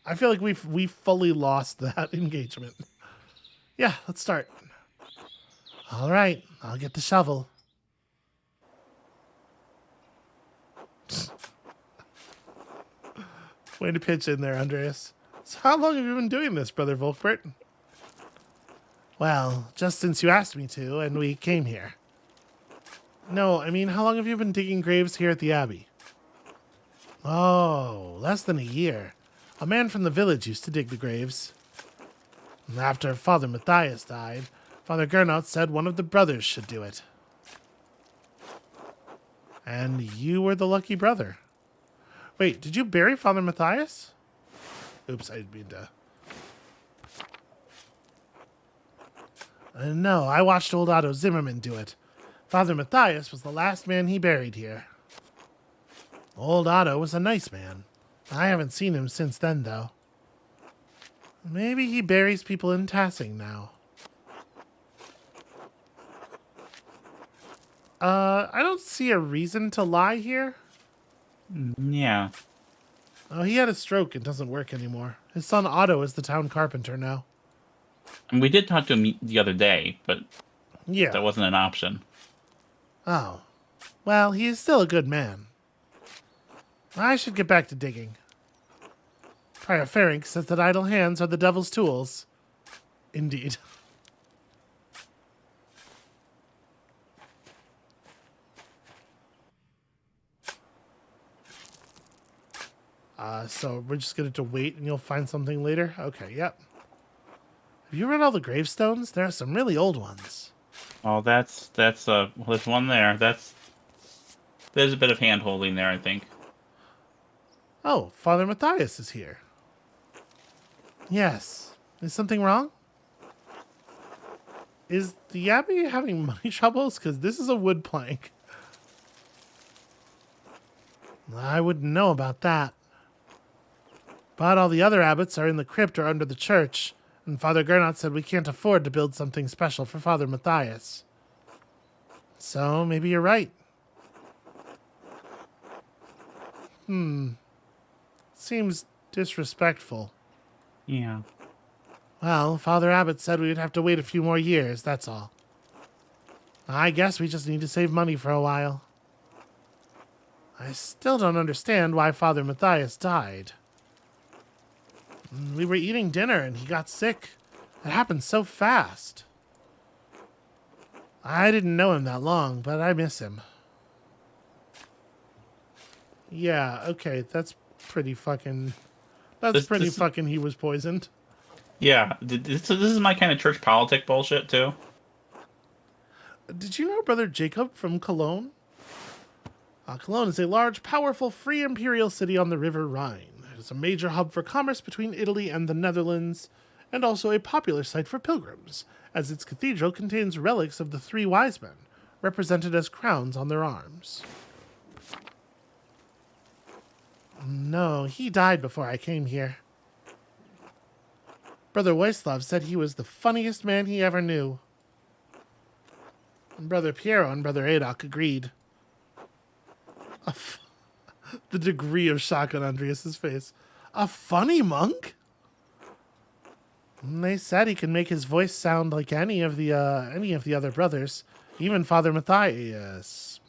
I feel like we fully lost that engagement. Yeah, let's start. All right, I'll get the shovel. Way to pitch in there, Andreas. So how long have you been doing this, Brother Volkbert? Well, just since you asked me to, and we came here. No, I mean, how long have you been digging graves here at the Abbey? Oh, less than a year. A man from the village used to dig the graves. And after Father Matthias died, Father Gernot said one of the brothers should do it. And you were the lucky brother. Wait, did you bury Father Matthias? Oops, I didn't mean to. No, I watched old Otto Zimmerman do it. Father Matthias was the last man he buried here. Old Otto was a nice man. I haven't seen him since then, though. Maybe he buries people in Tassing now. I don't see a reason to lie here.
Yeah.
Oh, he had a stroke and doesn't work anymore. His son Otto is the town carpenter now.
And we did talk to him the other day, but
Yeah.
that wasn't an option.
Oh. Well, he is still a good man. I should get back to digging. Prior Ferenc says that idle hands are the devil's tools. Indeed. So we're just going to wait and you'll find something later? Okay, yep. Have you read all the gravestones? There are some really old ones.
Oh, that's well, there's one there. There's a bit of hand holding there, I think.
Oh, Father Matthias is here. Yes. Is something wrong? Is the Abbey having money troubles? Because this is a wood plank. I wouldn't know about that. But all the other abbots are in the crypt or under the church, and Father Gernot said we can't afford to build something special for Father Matthias. So maybe you're right. Seems disrespectful.
Yeah.
Well, Father Abbot said we'd have to wait a few more years, that's all. I guess we just need to save money for a while. I still don't understand why Father Matthias died. We were eating dinner and he got sick. It happened so fast. I didn't know him that long, but I miss him. Yeah, okay, that's pretty fucking... he was poisoned.
Yeah. This is my kind of church politic bullshit, too.
Did you know Brother Jacob from Cologne? Cologne is a large, powerful, free imperial city on the River Rhine. It is a major hub for commerce between Italy and the Netherlands, and also a popular site for pilgrims, as its cathedral contains relics of the three wise men, represented as crowns on their arms. No, he died before I came here. Brother Waislav said he was the funniest man he ever knew. And Brother Piero and Brother Adok agreed. The degree of shock on Andreas's face. A funny monk? And they said he can make his voice sound like any of the other brothers, even Father Matthias.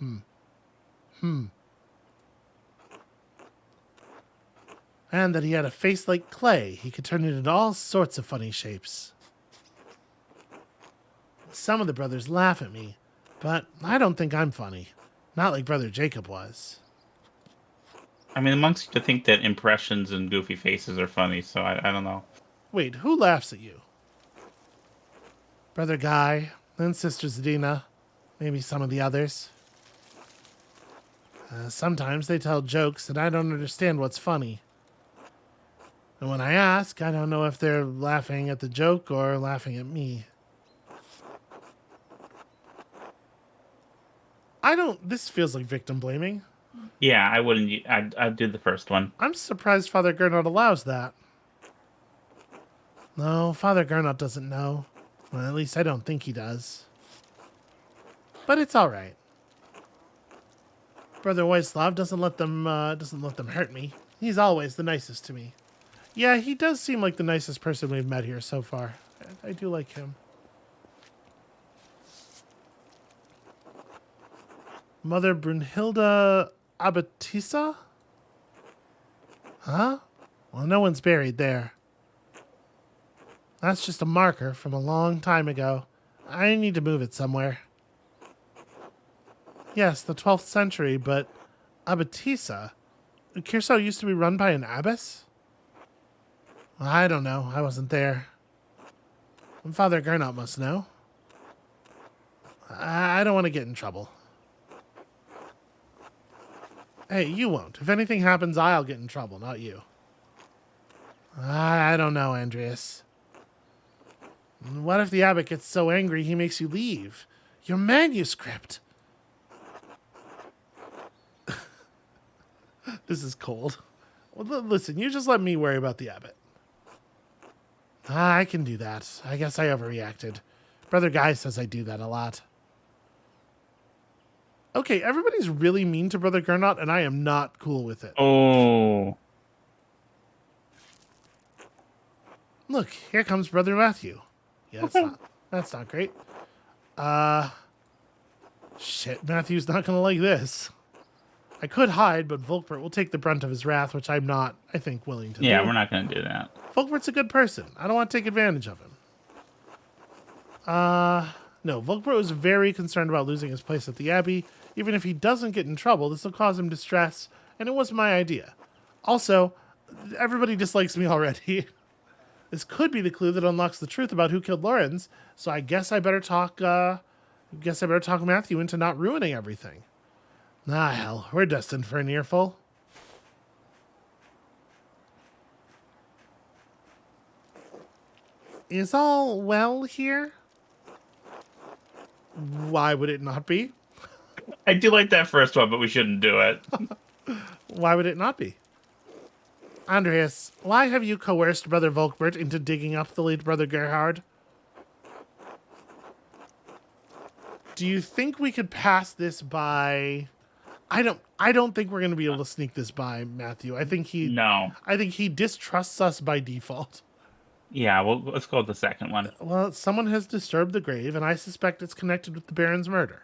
And that he had a face like clay. He could turn it into all sorts of funny shapes. Some of the brothers laugh at me, but I don't think I'm funny. Not like Brother Jacob was.
I mean, the monks seem to think that impressions and goofy faces are funny, so I don't know.
Wait, who laughs at you? Brother Guy, and Sister Zadina, maybe some of the others. Sometimes they tell jokes and I don't understand what's funny. And when I ask, I don't know if they're laughing at the joke or laughing at me. This feels like victim blaming.
Yeah, I wouldn't. I'd do the first one.
I'm surprised Father Gernot allows that. No, Father Gernot doesn't know. Well, at least I don't think he does. But it's all right. Brother Wojslav doesn't let them hurt me. He's always the nicest to me. Yeah, he does seem like the nicest person we've met here so far. I do like him. Mother Brunhilde Abatissa? Huh? Well, no one's buried there. That's just a marker from a long time ago. I need to move it somewhere. Yes, the 12th century, but Abatissa? Kirso used to be run by an abbess? Well, I don't know. I wasn't there. Father Gernot must know. I don't want to get in trouble. Hey, you won't. If anything happens, I'll get in trouble, not you. I don't know, Andreas. What if the abbot gets so angry he makes you leave? Your manuscript! This is cold. Well, listen, you just let me worry about the abbot. I can do that. I guess I overreacted. Brother Guy says I do that a lot. Okay, everybody's really mean to Brother Gernot, and I am not cool with it.
Oh.
Look, here comes Brother Matthew. Yeah, that's not great. Shit, Matthew's not gonna like this. I could hide, but Volkbert will take the brunt of his wrath, which I'm not, I think, willing to do.
Yeah, we're not gonna do that.
Volkbert's a good person. I don't want to take advantage of him. No, Volkbert was very concerned about losing his place at the Abbey. Even if he doesn't get in trouble, this will cause him distress, and it wasn't my idea. Also, everybody dislikes me already. This could be the clue that unlocks the truth about who killed Lorenz, so I guess I better talk Matthew into not ruining everything. Ah, hell, we're destined for an earful. Is all well here? Why would it not be?
I do like that first one, but we shouldn't do it.
Why would it not be? Andreas, why have you coerced Brother Volkbert into digging up the late Brother Gerhard? Do you think we could pass this by? I don't think we're going to be able to sneak this by, Matthew. I think he distrusts us by default.
Yeah, well, let's go with the second one.
Well, someone has disturbed the grave, and I suspect it's connected with the Baron's murder.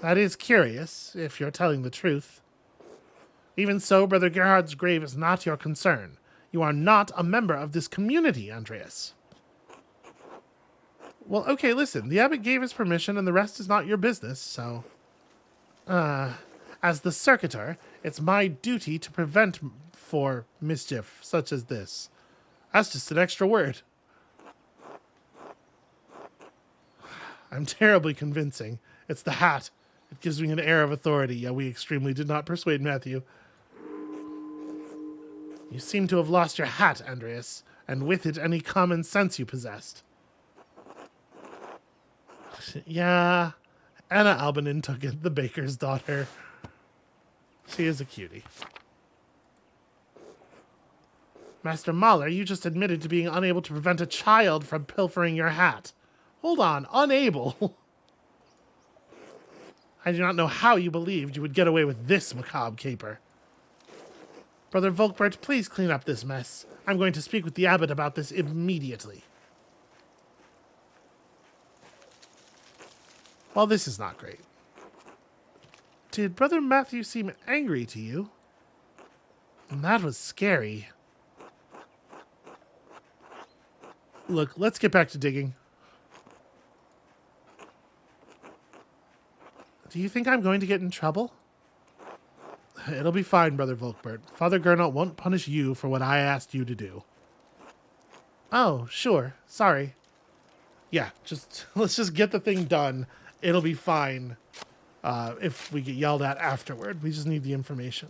That is curious, if you're telling the truth. Even so, Brother Gerhard's grave is not your concern. You are not a member of this community, Andreas. Well, okay, listen. The abbot gave his permission, and the rest is not your business, so... as the circuitor, it's my duty to prevent for mischief such as this. That's just an extra word. I'm terribly convincing. It's the hat. It gives me an air of authority. Yeah, we extremely did not persuade Matthew. You seem to have lost your hat, Andreas, and with it any common sense you possessed. Yeah, Anna Albanin took it, the baker's daughter. She is a cutie. Master Mahler, you just admitted to being unable to prevent a child from pilfering your hat. Hold on, unable? I do not know how you believed you would get away with this macabre caper. Brother Volkbert, please clean up this mess. I'm going to speak with the abbot about this immediately. Well, this is not great. Did Brother Matthew seem angry to you? That was scary. Look, let's get back to digging. Do you think I'm going to get in trouble? It'll be fine, Brother Volkbert. Father Gernot won't punish you for what I asked you to do. Oh, sure. Sorry. Yeah, let's just get the thing done. It'll be fine if we get yelled at afterward. We just need the information.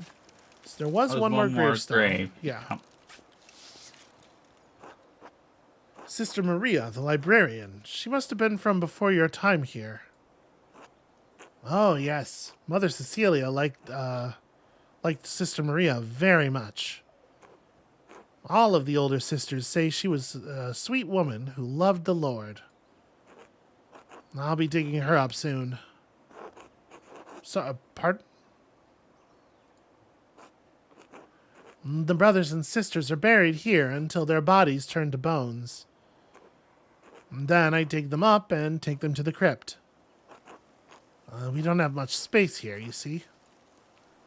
So there was
There's
one more gravestone.
grave.
Yeah.
Oh.
Sister Maria, the librarian. She must have been from before your time here. Oh, yes. Mother Cecilia liked Sister Maria very much. All of the older sisters say she was a sweet woman who loved the Lord. I'll be digging her up soon. So, pardon? The brothers and sisters are buried here until their bodies turn to bones. And then I dig them up and take them to the crypt. We don't have much space here, you see.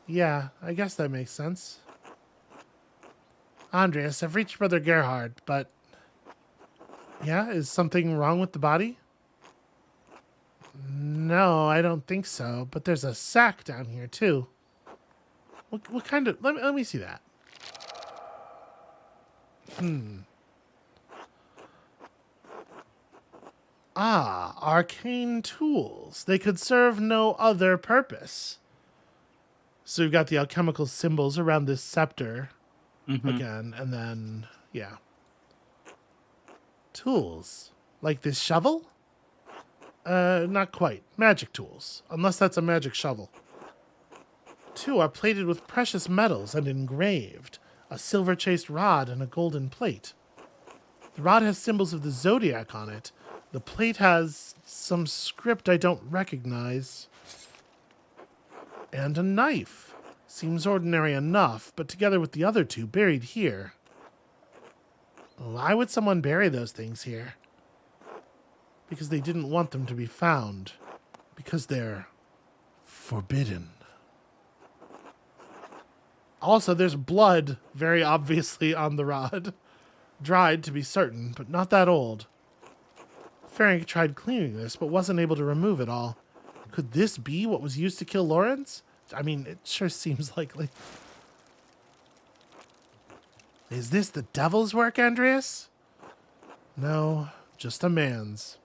Yeah, I guess that makes sense. Andreas, I've reached Brother Gerhard, but... Yeah, is something wrong with the body? No, I don't think so, but there's a sack down here, too. What kind of... Let me see that. Ah, arcane tools. They could serve no other purpose. So we've got the alchemical symbols around this scepter again, and then, yeah. Tools. Like this shovel? Not quite. Magic tools. Unless that's a magic shovel. Two are plated with precious metals and engraved. A silver-chased rod and a golden plate. The rod has symbols of the zodiac on it. The plate has some script I don't recognize. And a knife. Seems ordinary enough, but together with the other two buried here. Why would someone bury those things here? Because they didn't want them to be found. Because they're forbidden. Also, there's blood very obviously on the rod. Dried, to be certain, but not that old. Ferenc tried cleaning this, but wasn't able to remove it all. Could this be what was used to kill Lawrence? I mean, it sure seems likely. Is this the devil's work, Andreas? No, just a man's.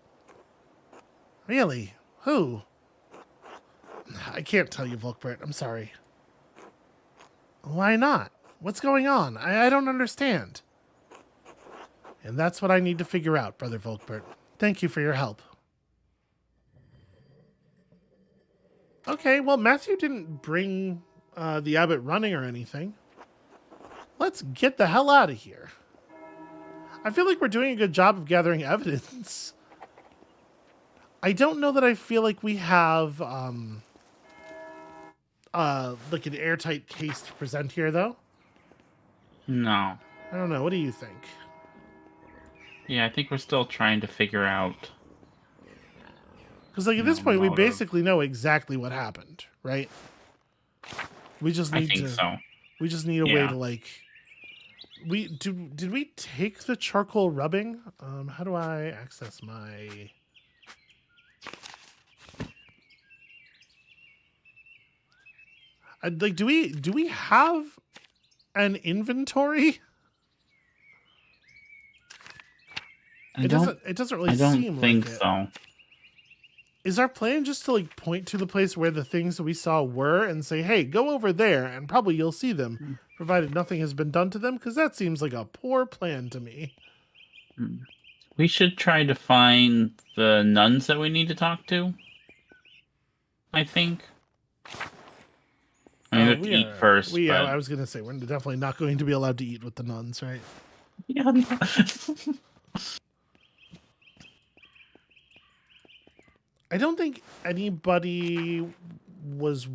Really? Who? I can't tell you, Volkbert. I'm sorry. Why not? What's going on? I don't understand. And that's what I need to figure out, Brother Volkbert. Thank you for your help. Okay, well, Matthew didn't bring the abbot running or anything. Let's get the hell out of here. I feel like we're doing a good job of gathering evidence. I don't know that I feel like we have like an airtight case to present here, though.
No.
I don't know. What do you think?
Yeah, I think we're still trying to figure out.
Because like at this point, we
motive.
basically know exactly what happened, right? We just need
I think so.
We just need a way to like. Did we take the charcoal rubbing? How do I access my? Like, do we have an inventory? It doesn't really seem like it.
I don't think so.
Is our plan just to like point to the place where the things that we saw were and say, hey, go over there and probably you'll see them, provided nothing has been done to them? Because that seems like a poor plan to me.
We should try to find the nuns that we need to talk to. I think. I mean, we have to eat first.
I was going to say, we're definitely not going to be allowed to eat with the nuns, right?
Yeah.
I don't think anybody was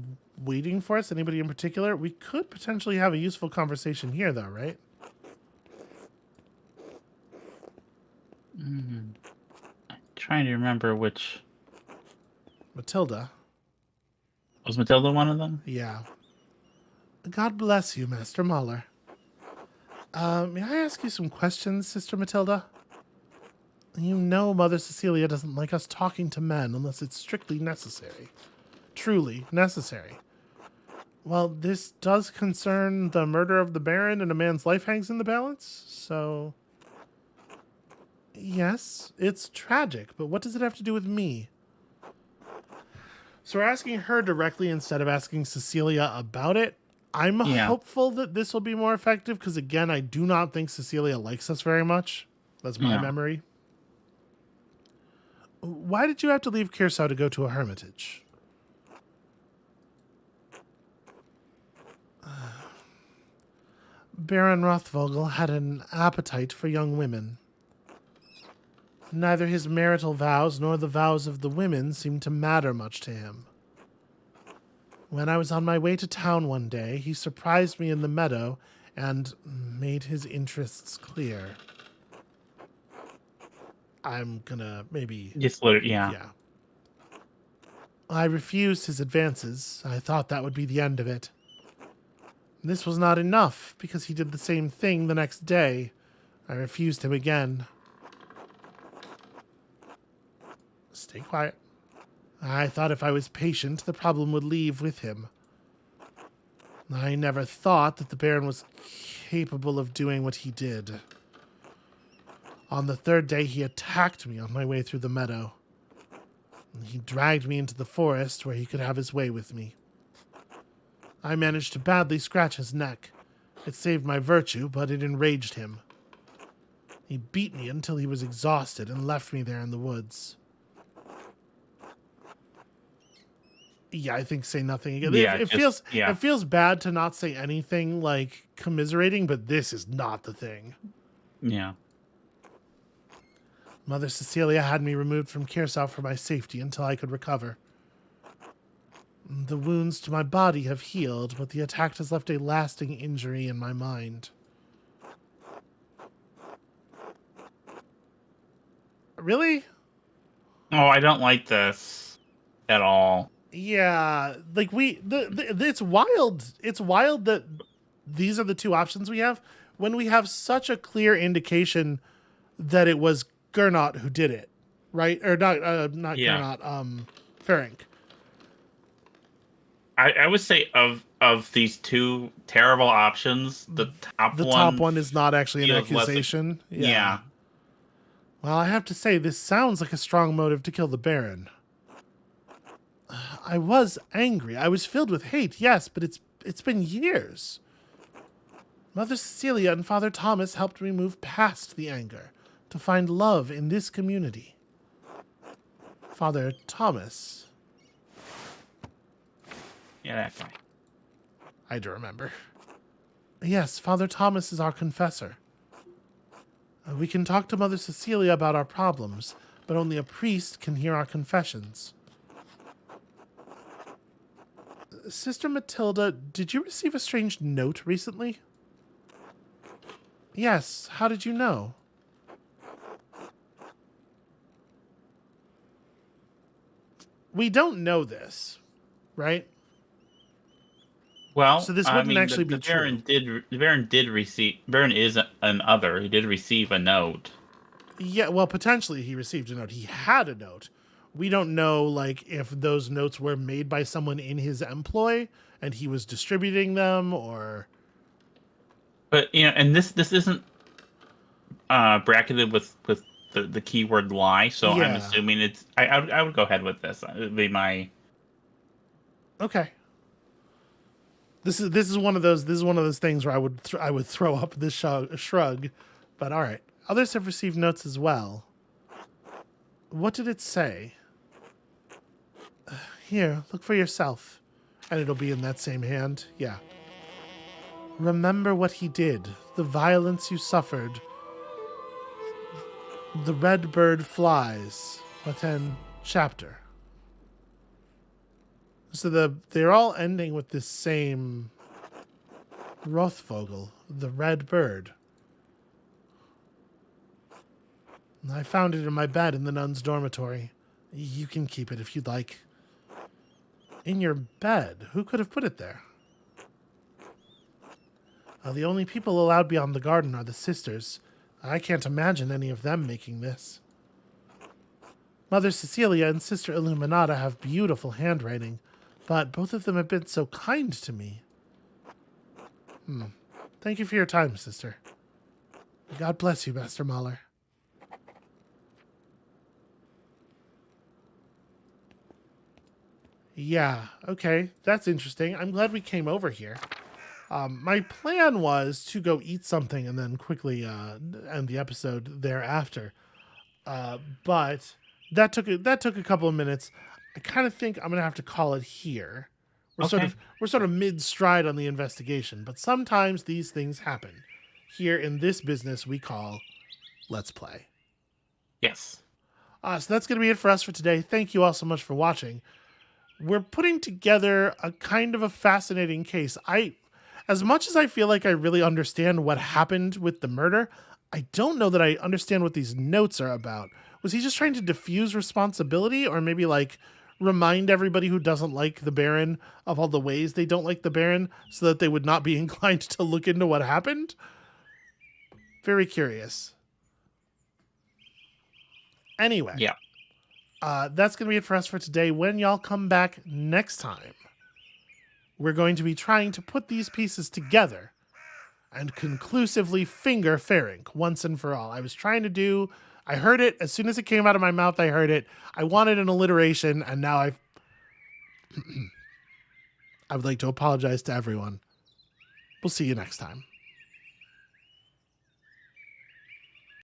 waiting for us, anybody in particular. We could potentially have a useful conversation here, though, right?
I'm trying to remember which.
Matilda.
Was Matilda one of them?
Yeah. God bless you, Master Mahler. May I ask you some questions, Sister Matilda? You know Mother Cecilia doesn't like us talking to men unless it's strictly necessary. Truly necessary. Well, this does concern the murder of the Baron and a man's life hangs in the balance, so... Yes, it's tragic, but what does it have to do with me? So we're asking her directly instead of asking Cecilia about it. I'm
Yeah.
hopeful that this will be more effective because, again, I do not think Cecilia likes us very much. That's my
Yeah.
memory. Why did you have to leave Kirsau to go to a hermitage? Baron Rothvogel had an appetite for young women. Neither his marital vows nor the vows of the women seemed to matter much to him. When I was on my way to town one day, he surprised me in the meadow and made his interests clear. I'm gonna maybe...
Just literally, yeah.
Yeah. I refused his advances. I thought that would be the end of it. This was not enough, because he did the same thing the next day. I refused him again. Stay quiet. I thought if I was patient, the problem would leave with him. I never thought that the Baron was capable of doing what he did. On the third day, he attacked me on my way through the meadow. He dragged me into the forest where he could have his way with me. I managed to badly scratch his neck. It saved my virtue, but it enraged him. He beat me until he was exhausted and left me there in the woods. Yeah, I think say nothing again.
Yeah,
It feels bad to not say anything like commiserating, but this is not the thing.
Yeah.
Mother Cecilia had me removed from Kirsau for my safety until I could recover. The wounds to my body have healed, but the attack has left a lasting injury in my mind. Really?
Oh, I don't like this at all.
Yeah, like it's wild. It's wild that these are the two options we have when we have such a clear indication that it was Gernot who did it, right? Or not
Yeah.
Gernot, Ferenc.
I would say of these two terrible options, the
top one is not actually an
feels less like-
accusation.
Yeah.
Well, I have to say, this sounds like a strong motive to kill the Baron. I was angry. I was filled with hate, yes, but it's been years. Mother Cecilia and Father Thomas helped me move past the anger to find love in this community. Father Thomas.
Yeah, that guy.
I do remember. Yes, Father Thomas is our confessor. We can talk to Mother Cecilia about our problems, but only a priest can hear our confessions. Sister Matilda, did you receive a strange note recently? Yes, how did you know? We don't know this, right?
Well,
So this wouldn't actually be true.
The Baron did receive. Baron is an other. He did receive a note.
Yeah, well, potentially he received a note. He had a note. We don't know, like, if those notes were made by someone in his employ and he was distributing them, or...
But and this isn't bracketed with the keyword lie. So I'm
Yeah.
assuming it's. I would go ahead with this. It would be my.
Okay. This is one of those things where I would throw up this shrug, but all right. Others have received notes as well. What did it say? Here, look for yourself, and it'll be in that same hand. Yeah. Remember what he did, the violence you suffered. The red bird flies. What then? Chapter. So they're all ending with this same Rothvogel, the red bird. I found it in my bed in the nuns' dormitory. You can keep it if you'd like. In your bed? Who could have put it there? The only people allowed beyond the garden are the sisters. I can't imagine any of them making this. Mother Cecilia and Sister Illuminata have beautiful handwriting, but both of them have been so kind to me. Thank you for your time, sister. God bless you, Master Mahler. Yeah, okay, that's interesting. I'm glad we came over here. My plan was to go eat something and then quickly end the episode thereafter. But that took a couple of minutes. I kind of think I'm gonna have to call it here.
Okay.
We're sort of mid stride on the investigation, but sometimes these things happen. Here in this business, we call Let's Play.
Yes.
So that's gonna be it for us for today. Thank you all so much for watching. We're putting together a kind of a fascinating case. As much as I feel like I really understand what happened with the murder, I don't know that I understand what these notes are about. Was he just trying to diffuse responsibility, or maybe like remind everybody who doesn't like the Baron of all the ways they don't like the Baron so that they would not be inclined to look into what happened? Very curious. Anyway,
Yeah.
that's going to be it for us for today. When y'all come back next time, we're going to be trying to put these pieces together and conclusively finger Ferenc once and for all. I heard it as soon as it came out of my mouth. I heard it. I wanted an alliteration, and now I would like to apologize to everyone. We'll see you next time.